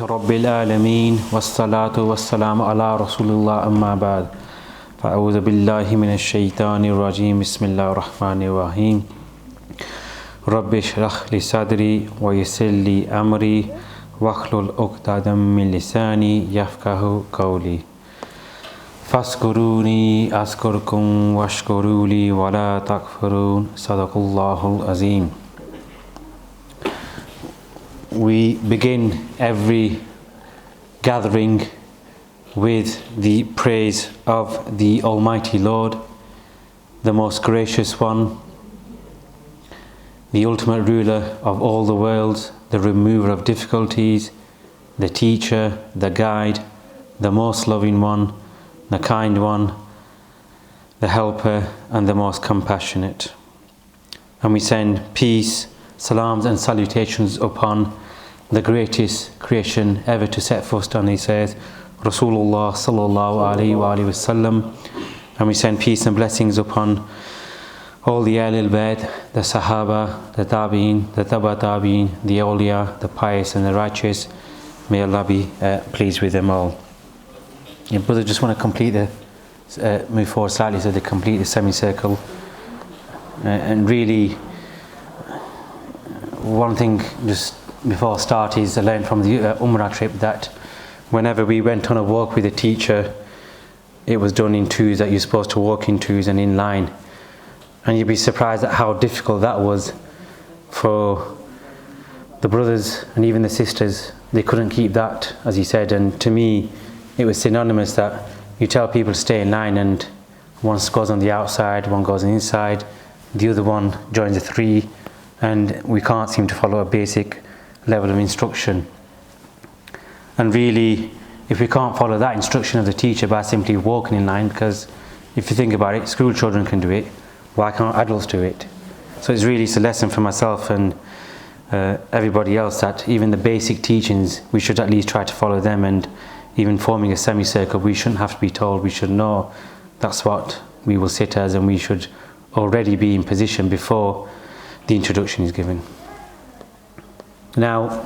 رب العالمين والصلاة والسلام على رسول الله أما بعد فأعوذ بالله من الشيطان الرجيم بسم الله الرحمن الرحيم رب اشرح لي صدري ويسر لي أمري واحلل عقدة من لساني يفقهوا قولي فاذكروني أذكركم واشكروا لي ولا تكفرون صدق الله العظيم. We begin every gathering with the praise of the Almighty Lord, the most gracious one, the ultimate ruler of all the worlds, the remover of difficulties, the teacher, the guide, the most loving one, the kind one, the helper, and the most compassionate. And we send peace, salams and salutations upon the greatest creation ever to set foot on this earth, Rasulullah sallallahu alaihi wasallam. And we send peace and blessings upon all the Ahlul Bayt, the Sahaba, the Tabi'in, the Taba Tabi'in, the Awliya, the pious and the righteous. May Allah be pleased with them all. Yeah, brother, just want to complete move forward slightly so they complete the semicircle. And really, one thing just before I start is I learned from the Umrah trip that whenever we went on a walk with a teacher, it was done in twos, that you're supposed to walk in twos and in line. And you'd be surprised at how difficult that was for the brothers and even the sisters. They couldn't keep that, as he said. And to me, it was synonymous that you tell people to stay in line and one goes on the outside, one goes on the inside, the other one joins the three, and we can't seem to follow a basic level of instruction. And really, if we can't follow that instruction of the teacher by simply walking in line, because if you think about it, school children can do it, why can't adults do it? So it's a lesson for myself and everybody else that even the basic teachings, we should at least try to follow them. And even forming a semicircle, we shouldn't have to be told, we should know that's what we will sit as, and we should already be in position before the introduction is given. Now,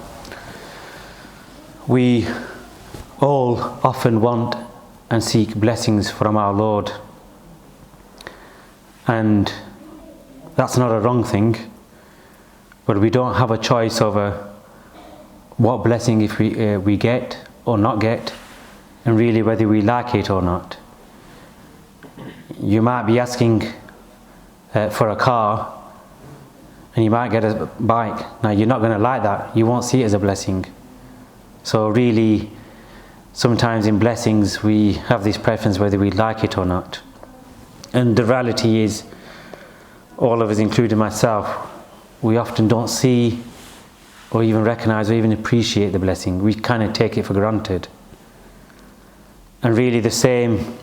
we all often want and seek blessings from our Lord, and that's not a wrong thing, but we don't have a choice over what blessing if we get or not get, and really whether we like it or not. You might be asking for a car and you might get a bike. Now you're not going to like that, you won't see it as a blessing. So really, sometimes in blessings we have this preference whether we like it or not. And the reality is, all of us, including myself, we often don't see or even recognize or even appreciate the blessing. We kind of take it for granted. And really the same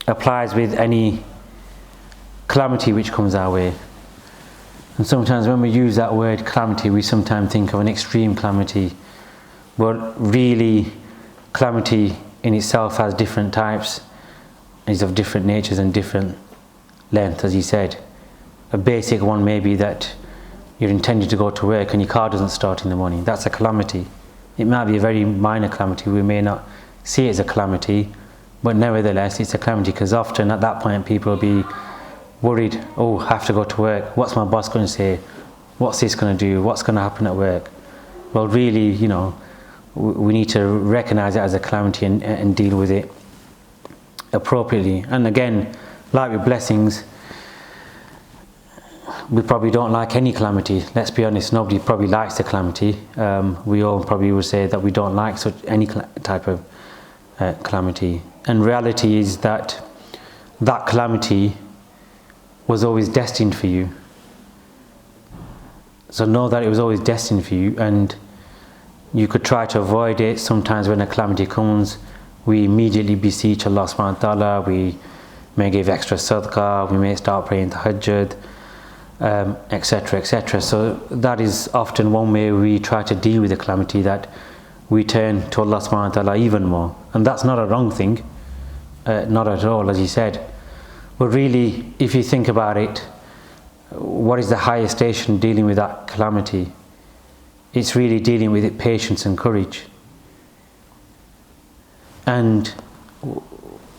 applies with any calamity which comes our way. And sometimes when we use that word calamity, we sometimes think of an extreme calamity, but really calamity in itself has different types, is of different natures and different length, as he said. A basic one may be that you're intending to go to work and your car doesn't start in the morning. That's a calamity. It might be a very minor calamity. We may not see it as a calamity, but nevertheless it's a calamity, because often at that point people will be worried, oh, I have to go to work. What's my boss going to say? What's this going to do? What's going to happen at work? Well, really, we need to recognize it as a calamity and deal with it appropriately. And again, like with blessings, we probably don't like any calamity. Let's be honest, nobody probably likes the calamity. We all probably would say that we don't like any type of calamity. And reality is that calamity was always destined for you. So know that it was always destined for you, and you could try to avoid it. Sometimes when a calamity comes, we immediately beseech Allah subhanahu wa ta'ala, we may give extra sadaqah, we may start praying tahajjud, etc., etc. So that is often one way we try to deal with the calamity, that we turn to Allah subhanahu wa ta'ala even more. And that's not a wrong thing, not at all, as he said. But really, if you think about it, what is the highest station dealing with that calamity? It's really dealing with it patience and courage. And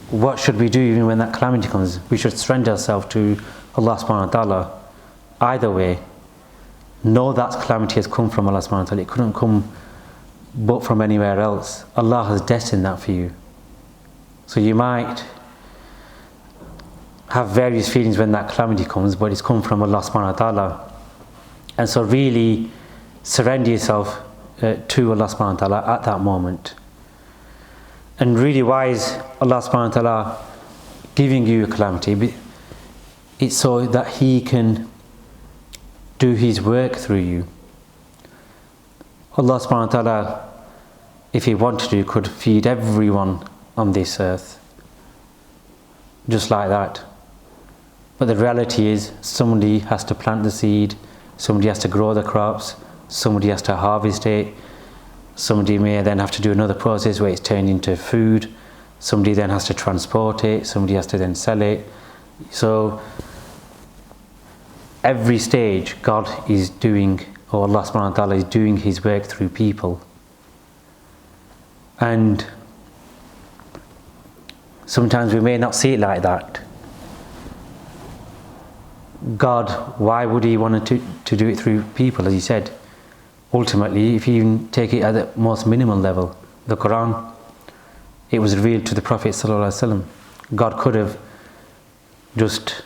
what should we do even when that calamity comes? We should surrender ourselves to Allah subhanahu wa ta'ala. Either way, know that calamity has come from Allah subhanahu wa ta'ala. It couldn't come but from anywhere else. Allah has destined that for you. So you might have various feelings when that calamity comes, but it's come from Allah subhanahu wa ta'ala. And so really surrender yourself to Allah subhanahu wa ta'ala at that moment. And really, why is Allah subhanahu wa ta'ala giving you a calamity? It's so that He can do His work through you. Allah subhanahu wa ta'ala, if He wanted to, could feed everyone on this earth. Just like that. But the reality is, somebody has to plant the seed, somebody has to grow the crops, somebody has to harvest it, somebody may then have to do another process where it's turned into food, somebody then has to transport it, somebody has to then sell it. So every stage God is doing, or Allah subhanahu wa ta'ala is doing His work through people. And sometimes we may not see it like that. God, why would He want to do it through people? As He said, ultimately, if you even take it at the most minimal level, the Quran, it was revealed to the Prophet ﷺ. God could have just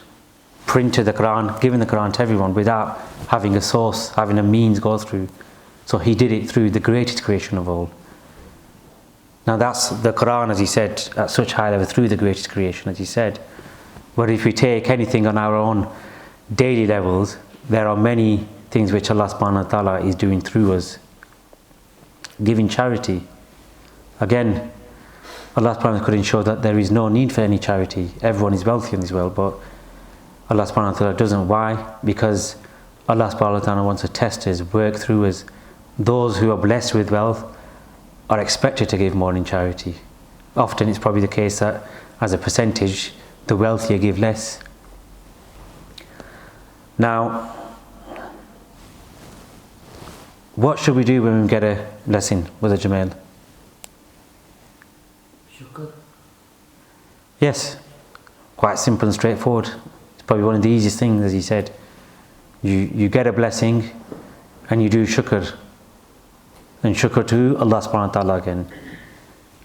printed the Quran, given the Quran to everyone without having a source, having a means go through. So He did it through the greatest creation of all. Now that's the Quran, as He said, at such high level, through the greatest creation, as He said. But if we take anything on our own daily levels, there are many things which Allah subhanahu wa ta'ala is doing through us. Giving charity. Again, Allah subhanahu wa ta'ala could ensure that there is no need for any charity. Everyone is wealthy in this world, but Allah subhanahu wa ta'ala doesn't. Why? Because Allah subhanahu wa ta'ala wants to test us, work through us. Those who are blessed with wealth are expected to give more in charity. Often it's probably the case that as a percentage, the wealthier give less. Now, what should we do when we get a blessing, Brother Jamil? Shukr. Yes, quite simple and straightforward. It's probably one of the easiest things, as he said. You get a blessing and you do shukr. And shukr to Allah subhanahu wa ta'ala again.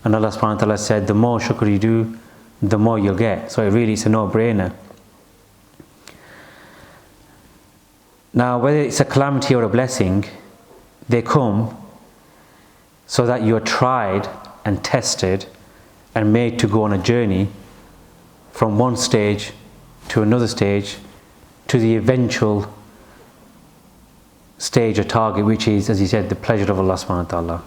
And Allah subhanahu wa ta'ala said, the more shukr you do, the more you'll get. So it really is a no-brainer. Now, whether it's a calamity or a blessing, they come so that you are tried and tested and made to go on a journey from one stage to another stage to the eventual stage or target, which is, as he said, the pleasure of Allah subhanahu wa ta'ala.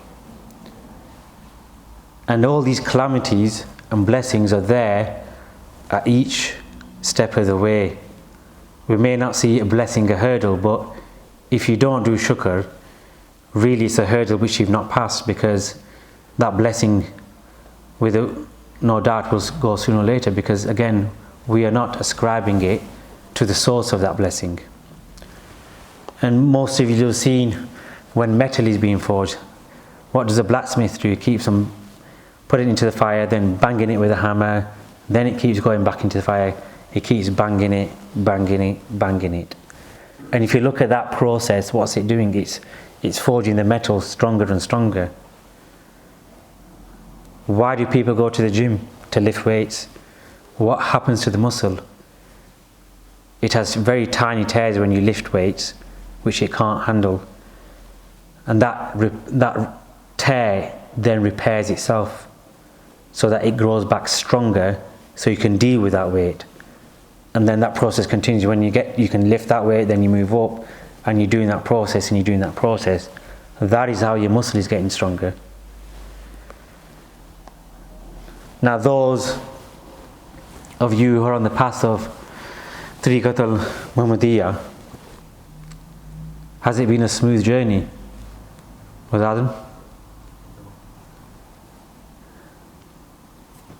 And all these calamities and blessings are there at each step of the way. We may not see a blessing a hurdle, but if you don't do shukr, really it's a hurdle which you've not passed, because that blessing no doubt will go sooner or later, because again, we are not ascribing it to the source of that blessing. And most of you have seen when metal is being forged, what does a blacksmith do? He keeps on putting it into the fire, then banging it with a hammer, then it keeps going back into the fire. He keeps banging it, banging it, banging it. And if you look at that process, what's it doing? It's forging the metal stronger and stronger. Why do people go to the gym? To lift weights. What happens to the muscle? It has very tiny tears when you lift weights, which it can't handle. And that tear then repairs itself so that it grows back stronger, so you can deal with that weight. And then that process continues. When you can lift that weight, then you move up, and you're doing that process, and you're doing that process. That is how your muscle is getting stronger. Now, those of you who are on the path of Tariqat al-Muhammadiyya, has it been a smooth journey with Adam?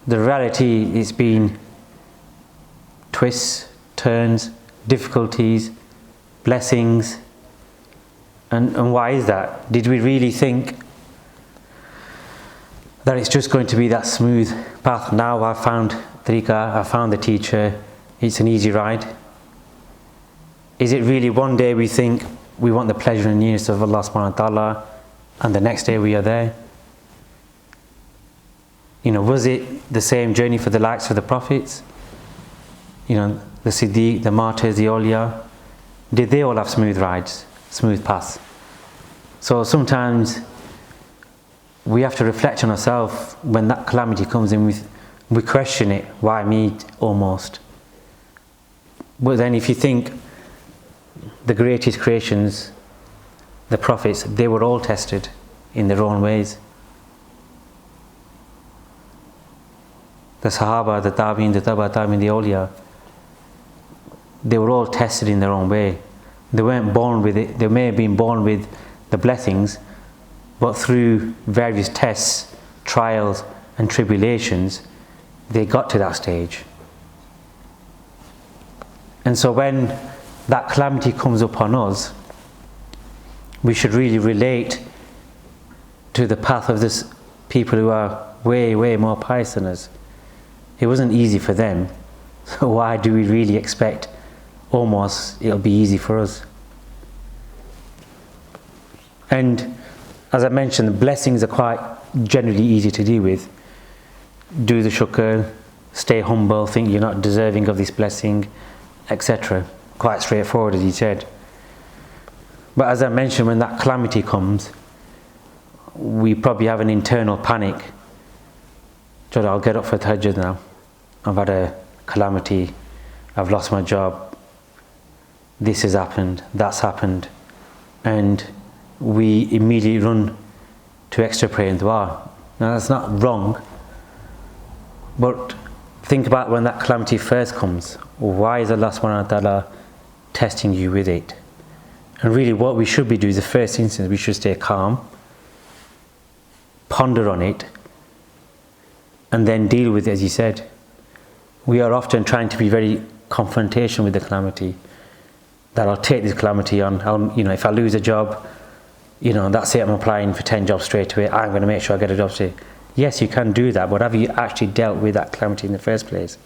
The reality, it's been twists, turns, difficulties, blessings. And why is that? Did we really think that it's just going to be that smooth path. Now I've found tariqah, I've found the teacher, it's an easy ride. Is it really one day we think we want the pleasure and nearness of Allah subhanahu wa ta'ala, and the next day we are there? Was it the same journey for the likes of the prophets? The Siddiq, the martyrs, the awliya, did they all have smooth rides, smooth paths? So sometimes we have to reflect on ourselves when that calamity comes in, we question it, why me almost? But then if you think the greatest creations, the prophets, they were all tested in their own ways. The Sahaba, the Tabi'in, the Taba Tabi'in, the awliya, they were all tested in their own way. They weren't born with it. They may have been born with the blessings, but through various tests, trials and tribulations, they got to that stage. And so when that calamity comes upon us, we should really relate to the path of this people who are way, way more pious than us. It wasn't easy for them, so why do we really expect almost it'll be easy for us? And as I mentioned, the blessings are quite generally easy to deal with. Do the shukr, stay humble, think you're not deserving of this blessing, etc. Quite straightforward, as he said. But as I mentioned, when that calamity comes, we probably have an internal panic. I'll get up for tahajjud now. I've had a calamity. I've lost my job. This has happened. That's happened. And we immediately run to extra prayer and dua. Now that's not wrong. But think about when that calamity first comes. Why is Allah subhanahu wa ta'ala testing you with it? And really what we should be doing is, the first instance, we should stay calm, ponder on it, and then deal with it, as he said. We are often trying to be very confrontational with the calamity. That I'll take this calamity on. If I lose a job, that's it, I'm applying for 10 jobs straight away. I'm going to make sure I get a job straight. Yes, you can do that, but have you actually dealt with that calamity in the first place?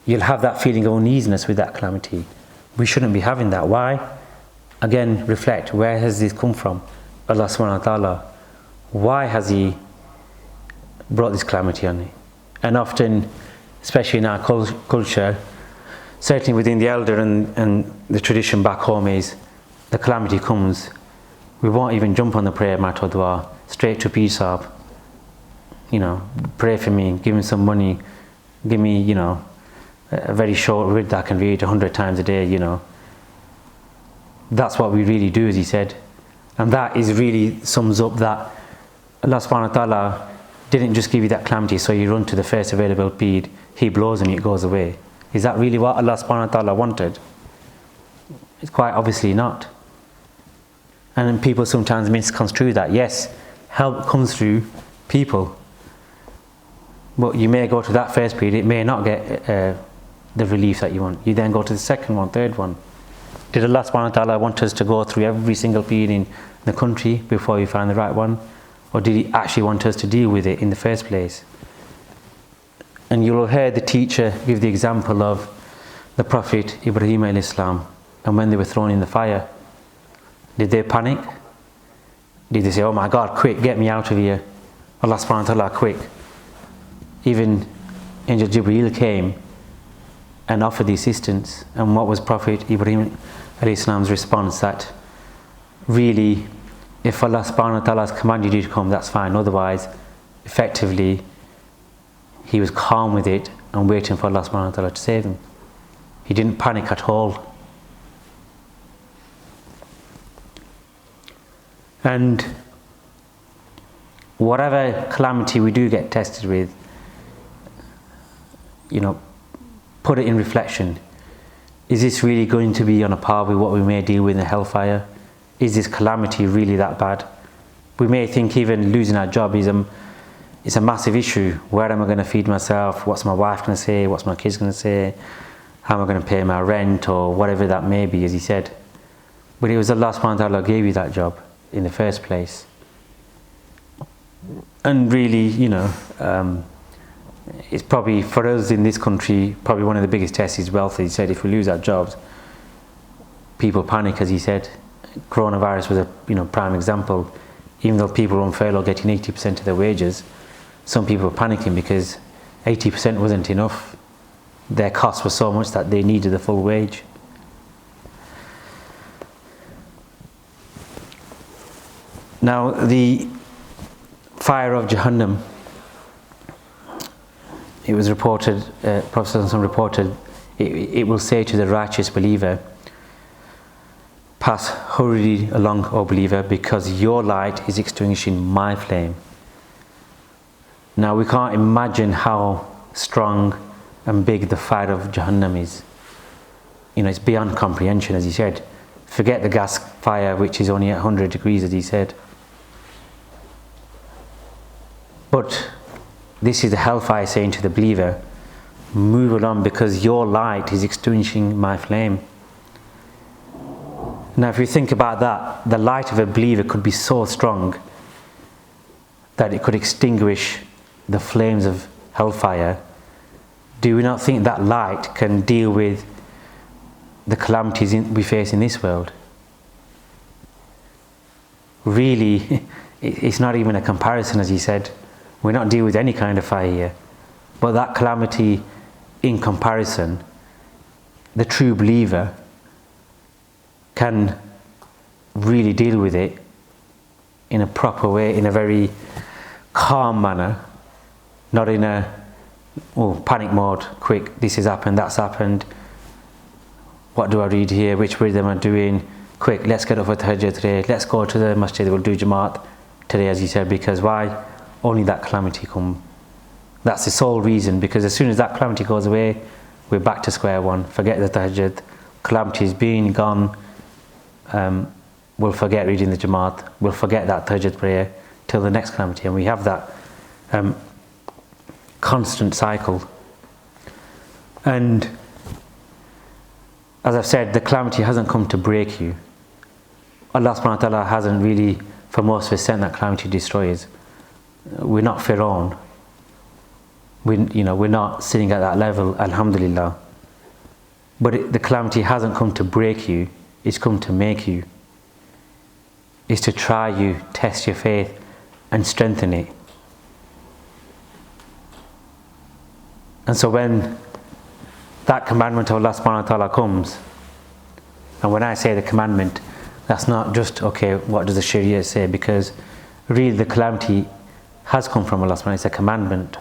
You'll have that feeling of uneasiness with that calamity. We shouldn't be having that. Why? Again, reflect. Where has this come from? Allah subhanahu wa ta'ala. Why has He brought this calamity on me? And often, especially in our culture, certainly within the elder and the tradition back home, is the calamity comes, we won't even jump on the prayer mat or dua, straight to peace up. Pray for me, give me some money, give me, a very short read that I can read 100 times a day, That's what we really do, as he said. And that is really sums up that Allah subhanahu wa ta'ala didn't just give you that calamity so you run to the first available bead, He blows and it goes away. Is that really what Allah subhanahu wa ta'ala wanted? It's quite obviously not. And then people sometimes misconstrue that. Yes, help comes through people. But you may go to that first period, it may not get the relief that you want. You then go to the second one, third one. Did Allah subhanahu wa ta'ala want us to go through every single period in the country before we find the right one? Or did He actually want us to deal with it in the first place? And you'll hear the teacher give the example of the Prophet Ibrahim alayhi salam, and when they were thrown in the fire. Did they panic? Did they say, oh my God, quick, get me out of here? Allah subhanahu wa ta'ala, quick. Even Angel Jibreel came and offered the assistance. And what was Prophet Ibrahim alayhi salam's response? That really, if Allah subhanahu wa ta'ala has commanded you to come, that's fine. Otherwise, effectively, he was calm with it and waiting for Allah subhanahu wa ta'ala to save him. He didn't panic at all. And whatever calamity we do get tested with, put it in reflection. Is this really going to be on a par with what we may deal with in the hellfire? Is this calamity really that bad? We may think even losing our job is a massive issue. Where am I going to feed myself? What's my wife going to say? What's my kids going to say? How am I going to pay my rent, or whatever that may be, as he said. But it was Allah subhanahu wa ta'ala gave you that job in the first place. And really, it's probably, for us in this country, probably one of the biggest tests is wealth. He said if we lose our jobs, people panic, as he said. Coronavirus was a prime example. Even though people were on furlough getting 80% of their wages, some people were panicking because 80% wasn't enough. Their cost was so much that they needed the full wage. Now, the fire of Jahannam, it was reported, Prophet reported, it will say to the righteous believer, pass hurriedly along, O believer, because your light is extinguishing my flame. Now, we can't imagine how strong and big the fire of Jahannam is. It's beyond comprehension, as he said. Forget the gas fire, which is only at 100 degrees, as he said. But this is the hellfire saying to the believer, move along because your light is extinguishing my flame. Now, if you think about that, the light of a believer could be so strong that it could extinguish the flames of hellfire. Do we not think that light can deal with the calamities we face in this world? Really, it's not even a comparison, as he said. We're not dealing with any kind of fire here. But that calamity, in comparison, the true believer can really deal with it in a proper way, in a very calm manner, not in a panic mode, quick, this has happened, that's happened, what do I read here, which way am I doing, quick, let's get up for Tahajjud today, let's go to the Masjid, we'll do Jamaat today, as he said, because why? Only that calamity come. That's the sole reason, because as soon as that calamity goes away, we're back to square one. Forget the Tahajjud, calamity is being gone. We'll forget reading the Jamaat, we'll forget that Tahajjud prayer till the next calamity, and we have that constant cycle. And as I've said, the calamity hasn't come to break you. Allah subhanahu wa ta'ala hasn't really, for most of us, sent that calamity to destroy us. We're not Fir'aun. We're not sitting at that level, alhamdulillah. But the calamity hasn't come to break you, it's come to make you. It's to try you, test your faith and strengthen it. And so when that commandment of Allah subhanahu wa ta'ala comes, and when I say the commandment, that's not just, okay, what does the Sharia say? Because really the calamity has come from Allah subhanahu wa ta'ala, it's a commandment.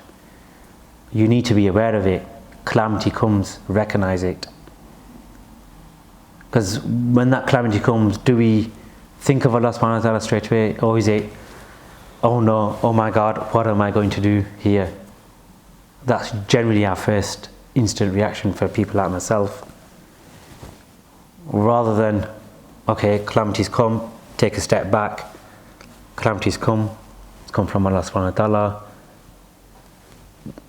You need to be aware of it. Calamity comes, recognize it. Because when that calamity comes, do we think of Allah subhanahu wa ta'ala straight away? Or is it, oh no, oh my God, what am I going to do here? That's generally our first instant reaction for people like myself. Rather than, okay, calamities come, take a step back. Calamities come, it's come from Allah subhanahu wa ta'ala.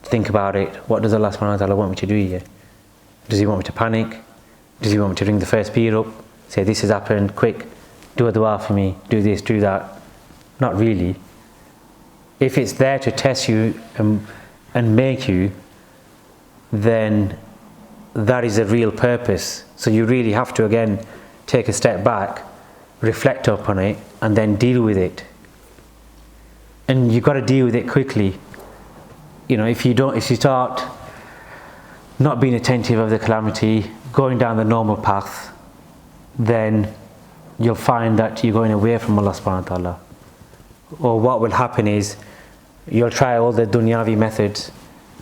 Think about it. What does Allah subhanahu wa ta'ala want me to do here? Does he want me to panic? Does he want me to ring the first peer up? Say, this has happened, quick, do a dua for me, do this, do that. Not really. If it's there to test you and make you, then that is a real purpose. So you really have to, again, take a step back, reflect upon it, and then deal with it. And you've got to deal with it quickly. If you start not being attentive of the calamity, going down the normal path, then you'll find that you're going away from Allah subhanahu wa ta'ala. Or what will happen is, you'll try all the dunyavi methods,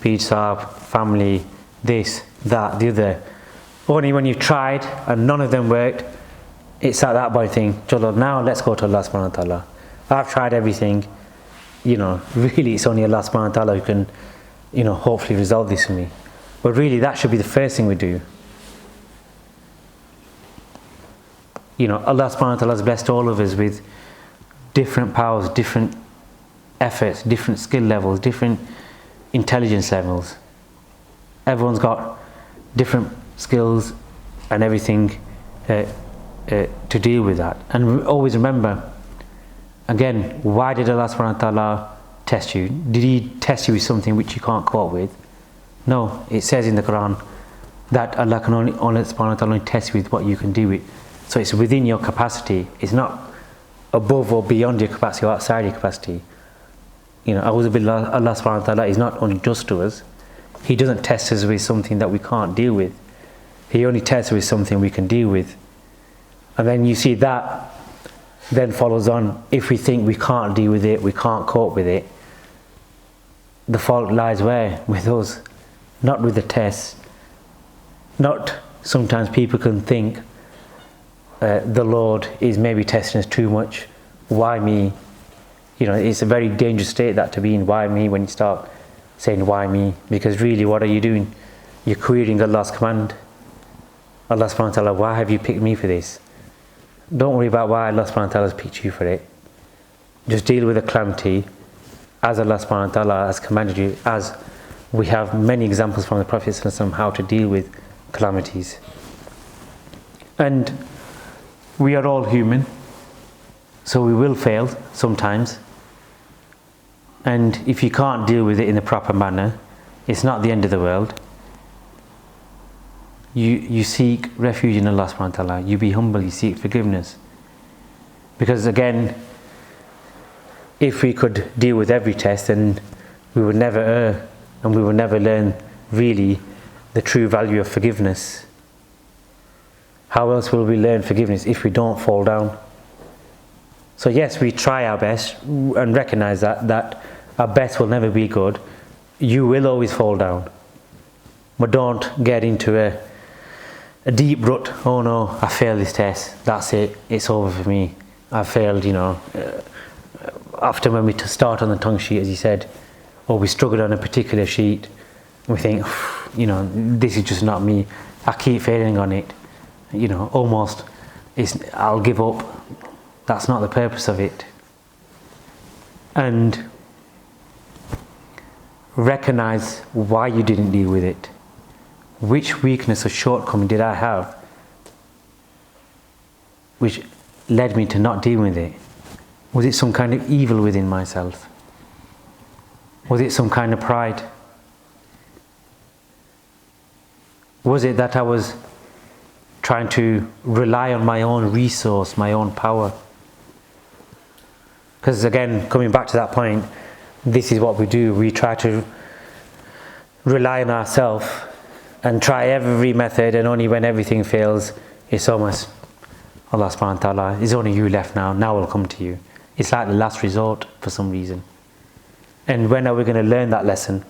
peace, family, this, that, the other. Only when you've tried and none of them worked, it's at that point thing, Chalo, now let's go to Allah subhanahu wa ta'ala. I've tried everything, really it's only Allah subhanahu wa ta'ala who can, hopefully resolve this for me. But really that should be the first thing we do. Allah subhanahu wa ta'ala has blessed all of us with different powers, different efforts, different skill levels, different intelligence levels. Everyone's got different skills and everything to deal with that. And always remember, again, why did Allah subhanahu wa ta'ala test you? Did he test you with something which you can't cope with? No, it says in the Quran that Allah can only subhanahu wa ta'ala only test you with what you can do it. So it's within your capacity. It's not above or beyond your capacity or outside your capacity. You know, Allah subhanahu wa ta'ala is not unjust to us. He doesn't test us with something that we can't deal with. He only tests us with something we can deal with. And then you see that then follows on. If we think we can't deal with it, we can't cope with it, the fault lies where? With us, not with the test. Not sometimes people can think the Lord is maybe testing us too much. Why me? You know, it's a very dangerous state that to be in. Why me? When you start saying why me, because really what are you doing? You're querying Allah's command. Allah subhanahu wa ta'ala, why have you picked me for this? Don't worry about why Allah subhanahu wa ta'ala has picked you for it. Just deal with the calamity as Allah subhanahu wa ta'ala has commanded you, as we have many examples from the Prophet sallallahu alaihi wasallam how to deal with calamities. And we are all human, so we will fail sometimes. And if you can't deal with it in the proper manner, it's not the end of the world. You seek refuge in Allah subhanahu wa ta'ala. You be humble, you seek forgiveness. Because again, if we could deal with every test, then we would never err and we would never learn really the true value of forgiveness. How else will we learn forgiveness if we don't fall down? So yes, we try our best and recognize that our best will never be good. You will always fall down. But don't get into a deep rut. Oh no, I failed this test. That's it. It's over for me. I failed, you know. After when we start on the tongue sheet, as he said, or we struggled on a particular sheet, we think, you know, this is just not me. I keep failing on it. You know, almost, I'll give up. That's not the purpose of it. And recognize why you didn't deal with it. Which weakness or shortcoming did I have which led me to not deal with it? Was it some kind of evil within myself? Was it some kind of pride? Was it that I was trying to rely on my own resource, my own power? Because again, coming back to that point, this is what we do. We try to rely on ourselves and try every method, and only when everything fails, it's almost, Allah subhanahu wa ta'ala, it's only you left now I'll come to you. It's like the last resort for some reason. And when are we going to learn that lesson?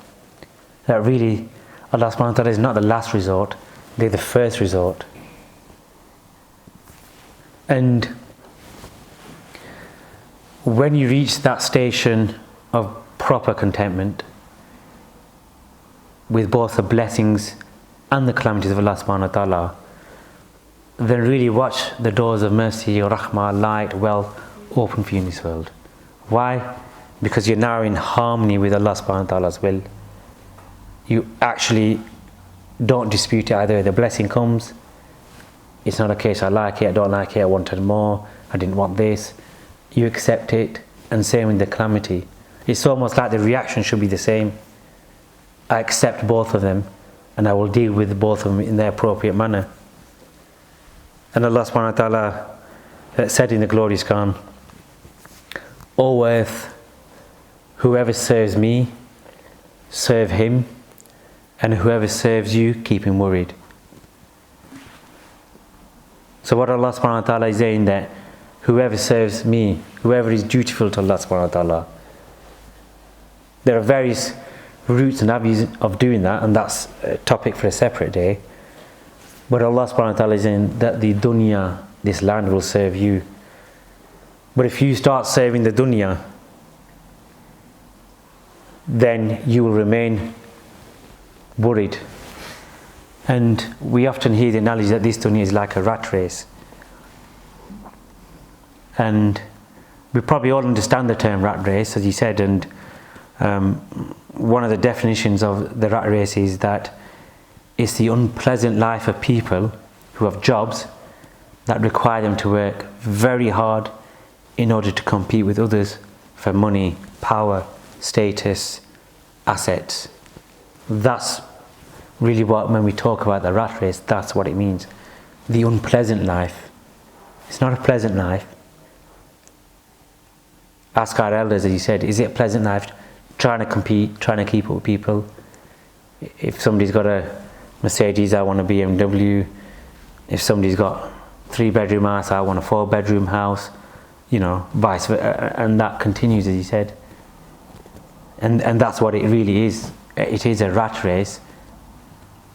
That really, Allah subhanahu wa ta'ala is not the last resort, they're the first resort. And when you reach that station of proper contentment with both the blessings and the calamities of Allah subhanahu wa ta'ala, then really watch the doors of mercy, rahmah, light, wealth open for you in this world. Why? Because you're now in harmony with Allah subhanahu wa ta'ala's will. You actually don't dispute it either. The blessing comes, it's not a case I like it, I don't like it, I wanted more, I didn't want this. You accept it, and same with the calamity. It's almost like the reaction should be the same. I accept both of them, and I will deal with both of them in their appropriate manner. And Allah subhanahu wa ta'ala said in the glorious Quran, O earth, whoever serves me, serve him, and whoever serves you, keep him worried. So what Allah subhanahu wa ta'ala is saying that whoever serves me, whoever is dutiful to Allah subhanahu wa ta'ala, there are various routes and avenues of doing that, and that's a topic for a separate day. But Allah subhanahu wa ta'ala is saying that the dunya, this land, will serve you. But if you start serving the dunya, then you will remain worried. And we often hear the analogy that this dunya is like a rat race. And we probably all understand the term rat race, as you said, and one of the definitions of the rat race is that it's the unpleasant life of people who have jobs that require them to work very hard in order to compete with others for money, power, status, assets. That's really what, when we talk about the rat race, that's what it means. The unpleasant life. It's not a pleasant life. Ask our elders, as you said, is it a pleasant life trying to compete, trying to keep up with people? If somebody's got a Mercedes, I want a BMW. If somebody's got 3-bedroom house, I want a 4-bedroom house. Vice versa, and that continues, as you said. And that's what it really is. It is a rat race.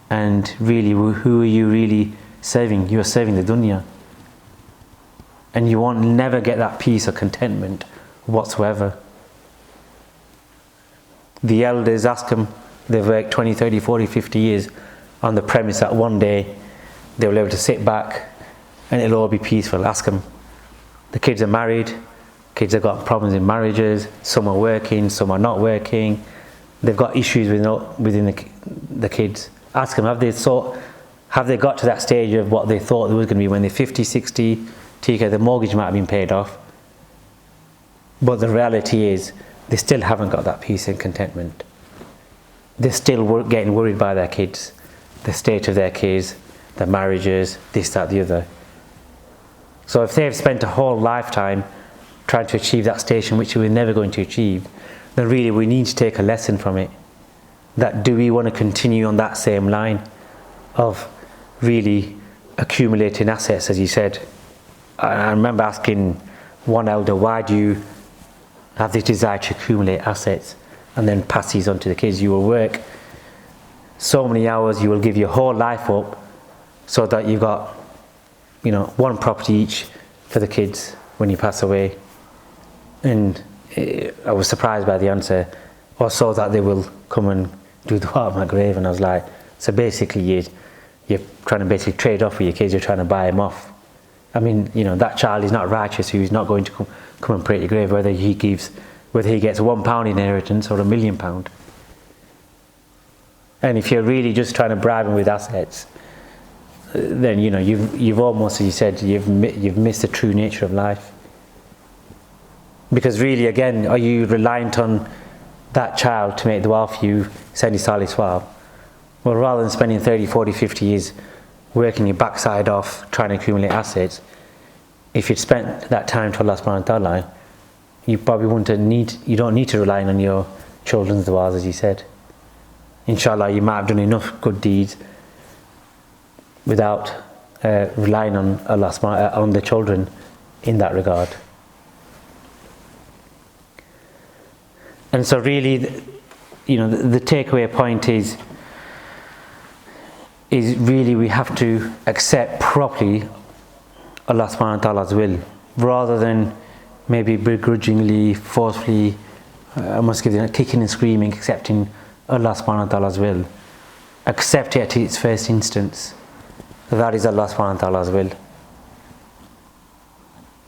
And really, who are you really serving? You are serving the dunya. And you won't never get that peace or contentment whatsoever. The elders, ask them, they've worked 20, 30, 40, 50 years on the premise that one day they'll be able to sit back and it'll all be peaceful. Ask them. The kids are married, kids have got problems in marriages, some are working, some are not working, they've got issues within the kids. Ask them, have they got to that stage of what they thought there was going to be when they're 50, 60, the mortgage might have been paid off, but the reality is they still haven't got that peace and contentment. They're still getting worried by their kids, the state of their kids, their marriages, this, that, the other. So if they've spent a whole lifetime trying to achieve that station which we're never going to achieve, then really we need to take a lesson from it. That do we want to continue on that same line of really accumulating assets, as you said? I remember asking one elder, why do you have this desire to accumulate assets and then pass these on to the kids? You will work so many hours, you will give your whole life up so that you've got one property each for the kids when you pass away. And I was surprised by the answer, or so that they will come and do the work at my grave. And I was like, so basically you're trying to basically trade off with your kids, you're trying to buy them off. I mean, that child is not righteous, who's not going to come and pray at your grave, whether he gets £1 inheritance or £1 million. And if you're really just trying to bribe him with assets, then you've almost, as you said, you've missed the true nature of life. Because really, again, are you reliant on that child to make dua for you, send Sali Swab? Well, rather than spending 30, 40, 50 years working your backside off trying to accumulate assets, if you'd spent that time to Allah subhanahu wa ta'ala, you probably you don't need to rely on your children's du'as, as you said. Inshallah, you might have done enough good deeds without relying on Allah on the children in that regard. And so really, the takeaway point is really we have to accept properly Allah subhanahu wa ta'ala's will, rather than maybe begrudgingly, forcefully, kicking and screaming, accepting Allah subhanahu wa ta'ala's will. Accept it at its first instance. That is Allah subhanahu wa ta'ala's will.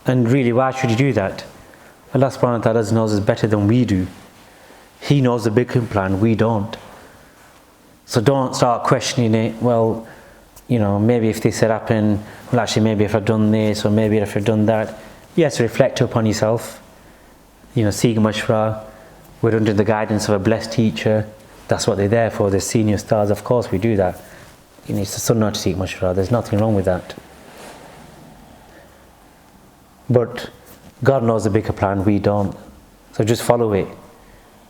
And really, why should you do that? Allah subhanahu wa ta'ala knows us better than we do. He knows the bigger plan, we don't. So don't start questioning it. Well, maybe if this had happened, well actually maybe if I'd done this, or maybe if I'd done that. Yes, reflect upon yourself. Seek mashwara. We're under the guidance of a blessed teacher. That's what they're there for, the senior stars. Of course we do that. It's a sunnah to seek mashwara. There's nothing wrong with that. But God knows the bigger plan, we don't. So just follow it.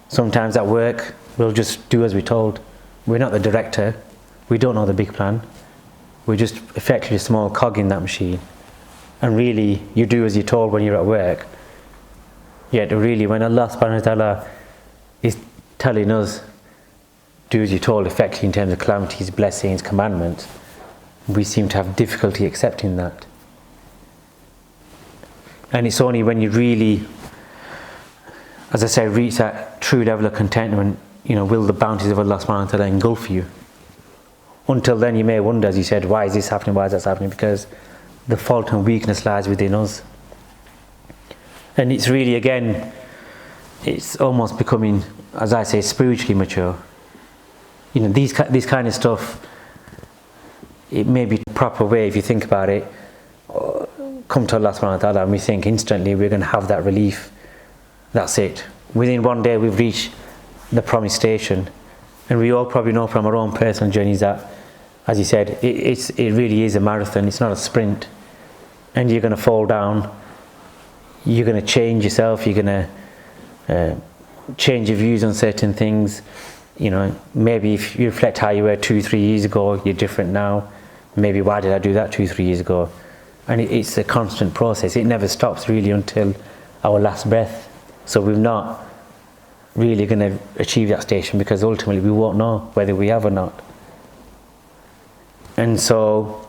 Sometimes at work, we'll just do as we're told. We're not the director. We don't know the big plan. We're just effectively a small cog in that machine. And really, you do as you're told when you're at work. Yet really, when Allah subhanahu wa ta'ala is telling us, do as you're told, effectively in terms of calamities, blessings, commandments, we seem to have difficulty accepting that. And it's only when you really, as I say, reach that true level of contentment, will the bounties of Allah subhanahu wa ta'ala engulf you. Until then you may wonder, as you said, why is this happening, why is that happening? Because the fault and weakness lies within us. And it's really, again, it's almost becoming, as I say, spiritually mature. These kind of stuff, it may be the proper way if you think about it. Come to Allah subhanahu wa ta'ala and we think instantly we're going to have that relief. That's it. within one day we've reached the promised station. And we all probably know from our own personal journeys that, as you said, it really is a marathon, it's not a sprint. And you're going to fall down, you're going to change yourself, you're going to change your views on certain things. You know, maybe if you reflect how you were 2-3 years ago, you're different now. Maybe why did I do that 2-3 years ago? And it's a constant process. It never stops really until our last breath. So we're not really going to achieve that station, because ultimately we won't know whether we have or not. And so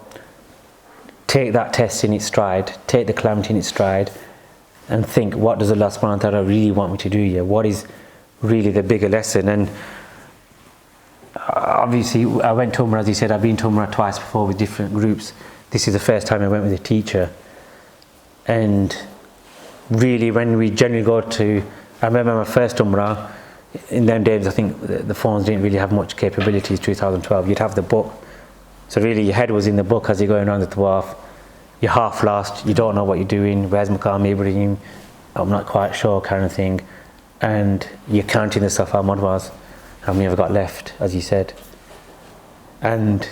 take that test in its stride, take the calamity in its stride, and think, what does Allah subhanahu wa ta'ala really want me to do here? What is really the bigger lesson? And obviously I went to Umrah, as you said, I've been to Umrah twice before with different groups. This is the first time I went with a teacher. And really, when we generally go to, I remember my first Umrah, in them days I think the phones didn't really have much capabilities, 2012, you'd have the book. So really your head was in the book as you're going around the Tawaf. You're half lost, you don't know what you're doing, where's Maqam Ibrahim, I'm not quite sure kind of thing. And you're counting the Safa Marwas, how many have I got left, as you said. And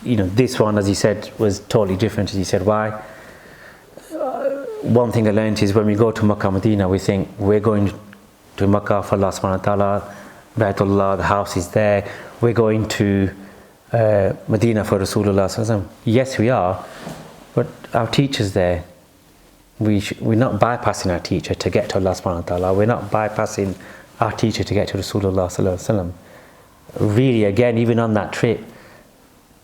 you know, this one, as you said, was totally different, as you said. Why? One thing I learned is when we go to Makkah, Medina, we think we're going to Makkah for Allah subhanahu wa ta'ala, Baytullah, the house is there, we're going to Medina for Rasulullah sallallahu alaihi wasallam. Yes, we are, but our teacher's there. We're not bypassing our teacher to get to Allah subhanahu wa ta'ala. We're not bypassing our teacher to get to Rasulullah sallallahu alaihi wasallam. Really, again, even on that trip,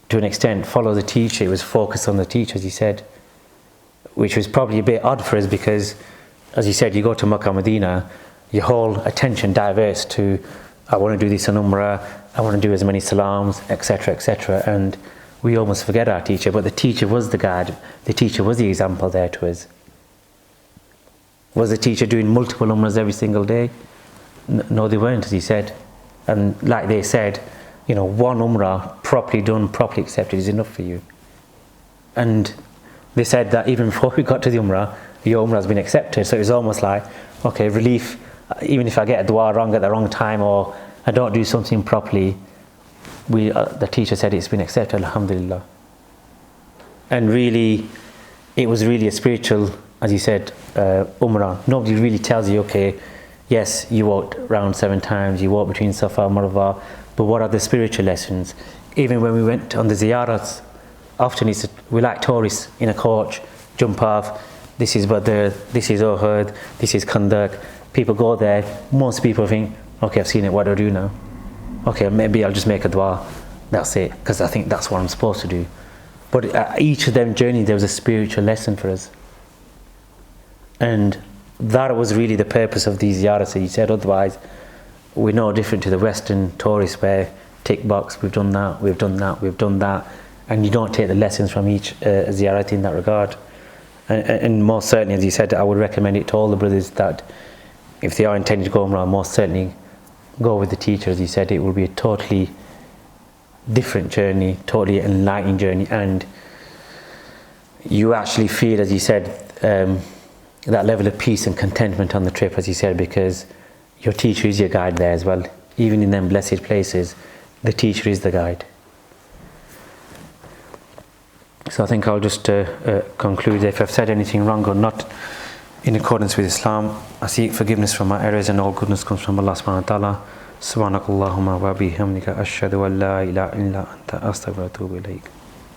to an extent, follow the teacher. It was focused on the teacher, as he said, which was probably a bit odd for us, because, as you said, you go to Makkah, Medina, your whole attention diverts to, I want to do this on Umrah, I want to do as many salams, etc., etc., and we almost forget our teacher. But the teacher was the guide, the teacher was the example there to us. Was the teacher doing multiple Umrahs every single day? No, they weren't, as he said. And like they said, you know, one Umrah properly done, properly accepted is enough for you. And they said that even before we got to the Umrah, your Umrah has been accepted. So it was almost like, okay, relief, even if I get a dua wrong at the wrong time, or I don't do something properly, the teacher said it's been accepted, alhamdulillah. And really, it was really a spiritual, as you said, Umrah. Nobody really tells you, okay, yes, you walked around 7 times, you walked between Safa and Marwa, but what are the spiritual lessons? Even when we went on the ziyarats, often we like tourists in a coach, jump off, this is Badr, this is Uhud, this is Khandak. People go there, most people think, okay, I've seen it, what do I do now? Okay, maybe I'll just make a dua, that's it, because I think that's what I'm supposed to do. But at each of them journeys, there was a spiritual lesson for us. And that was really the purpose of these ziyarats, he said. Otherwise, we're no different to the Western tourists where tick box, we've done that, we've done that, we've done that, and you don't take the lessons from each ziyarat in that regard. And most certainly, as you said, I would recommend it to all the brothers that if they are intending to go Umrah, most certainly go with the teacher. As you said, it will be a totally different journey, totally enlightening journey, and you actually feel, as you said, that level of peace and contentment on the trip, as you said, because your teacher is your guide there as well. Even in them blessed places, the teacher is the guide. So I think I'll just conclude. If I've said anything wrong or not in accordance with Islam, I seek forgiveness for my errors, and all goodness comes from Allah subhanahu wa ta'ala. Subhanakallahumma wa bihamdika ashhadu an la ilaha illa anta astaghfiruka wa atubu ilayk.